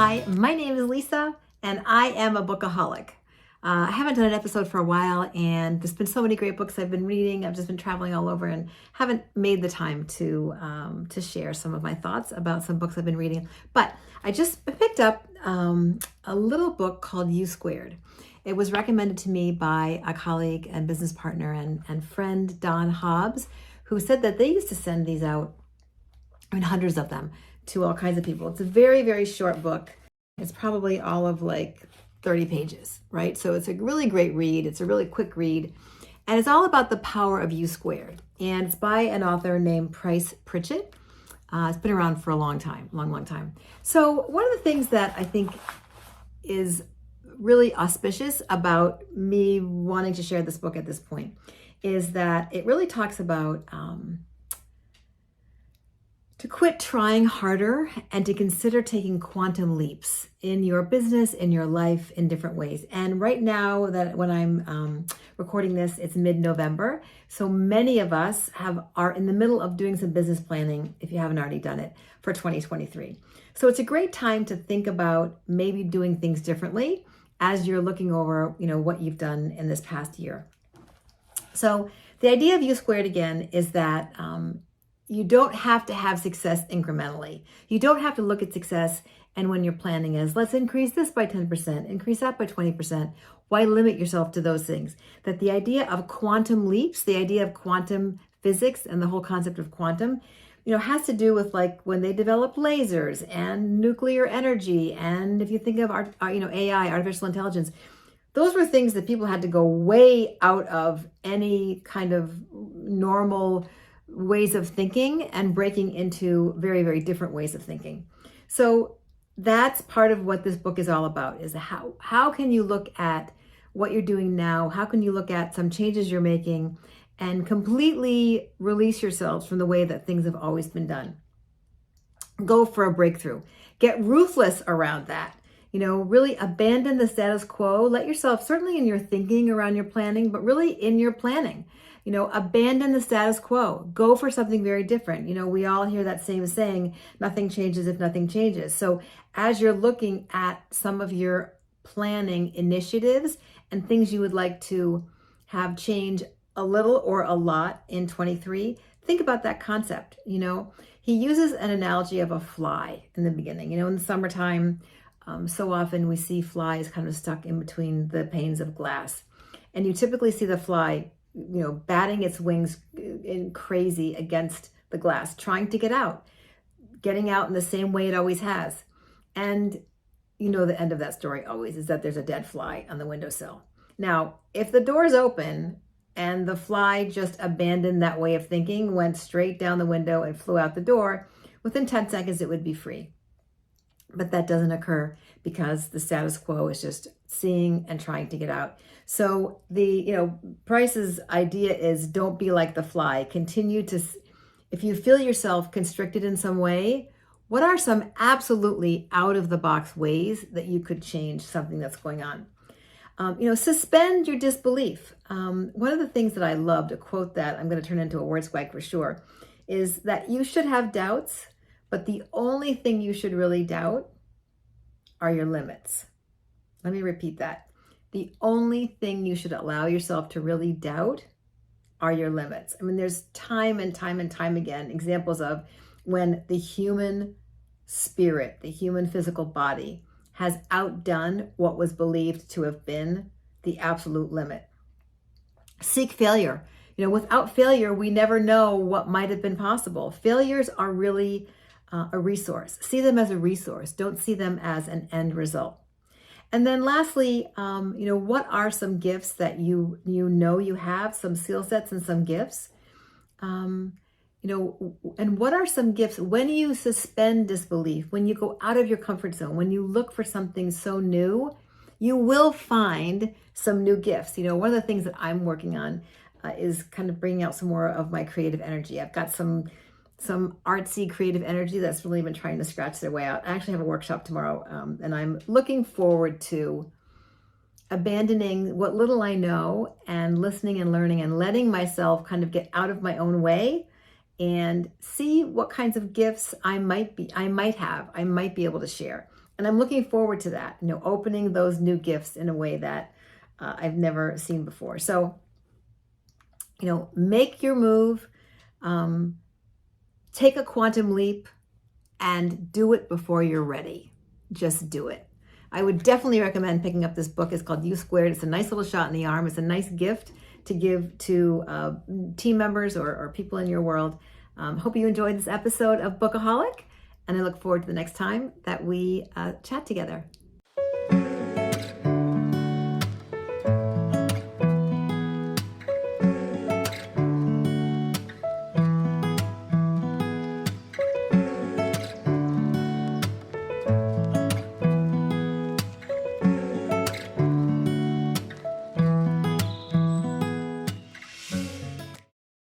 Hi, my name is Lisa, and I am a bookaholic. I haven't done an episode for a while, and there's been so many great books I've been reading. I've just been traveling all over and haven't made the time to share some of my thoughts about some books I've been reading. But I just picked up a little book called You². It was recommended to me by a colleague and business partner and friend, Don Hobbs, who said that they used to send these out, hundreds of them, to all kinds of people. It's a very, very short book. It's probably all of like 30 pages, right? So it's a really great read. It's a really quick read. And it's all about the power of You². And it's by an author named Pritchett. It's been around for a long time, long time. So one of the things that I think is really auspicious about me wanting to share this book at this point is that it really talks about to quit trying harder and to consider taking quantum leaps in your business, in your life, in different ways. And right now, that when I'm recording this, it's mid-November. So many of us are in the middle of doing some business planning, if you haven't already done it, for 2023. So it's a great time to think about maybe doing things differently as you're looking over, what you've done in this past year. So the idea of You² again is that you don't have to have success incrementally. You don't have to look at success and when you're planning is, let's increase this by 10%, increase that by 20%. Why limit yourself to those things? That the idea of quantum leaps, the idea of quantum physics and the whole concept of quantum, has to do with like when they developed lasers and nuclear energy. And if you think of AI, artificial intelligence, those were things that people had to go way out of any kind of normal ways of thinking and breaking into very, very different ways of thinking. So that's part of what this book is all about, is how can you look at what you're doing now? How can you look at some changes you're making and completely release yourselves from the way that things have always been done? Go for a breakthrough. Get ruthless around that. Really abandon the status quo. Let yourself, certainly in your thinking around your planning, but really in your planning, abandon the status quo. Go for something very different. We all hear that same saying, nothing changes if nothing changes. So as you're looking at some of your planning initiatives and things you would like to have change a little or a lot in 23, think about that concept. He uses an analogy of a fly in the beginning. In the summertime, so often we see flies kind of stuck in between the panes of glass. And you typically see the fly, batting its wings in crazy against the glass, trying to get out, getting out in the same way it always has. And the end of that story always is that there's a dead fly on the windowsill. Now, if the door's open and the fly just abandoned that way of thinking, went straight down the window and flew out the door, within 10 seconds it would be free. But that doesn't occur because the status quo is just seeing and trying to get out. So Price's idea is don't be like the fly. Continue to, if you feel yourself constricted in some way, what are some absolutely out of the box ways that you could change something that's going on? Suspend your disbelief. One of the things that I loved, a quote that I'm going to turn into a word swag for sure, is that you should have doubts, but the only thing you should really doubt are your limits. Let me repeat that. The only thing you should allow yourself to really doubt are your limits. There's time and time and time again examples of when the human spirit, the human physical body, has outdone what was believed to have been the absolute limit. Seek failure. Without failure, we never know what might have been possible. Failures are really a resource. See them as a resource. Don't see them as an end result. And then lastly, what are some gifts that you have, some skill sets and some gifts? And what are some gifts when you suspend disbelief, when you go out of your comfort zone, when you look for something so new, you will find some new gifts. One of the things that I'm working on is kind of bringing out some more of my creative energy. I've got some artsy creative energy that's really been trying to scratch their way out. I actually have a workshop tomorrow, and I'm looking forward to abandoning what little I know and listening and learning and letting myself kind of get out of my own way and see what kinds of gifts I might be able to share. And I'm looking forward to that, opening those new gifts in a way that I've never seen before. So, make your move, take a quantum leap, and do it before you're ready. Just do it. I would definitely recommend picking up this book. It's called You². It's a nice little shot in the arm. It's a nice gift to give to team members or people in your world. Hope you enjoyed this episode of Bookaholic, and I look forward to the next time that we chat together.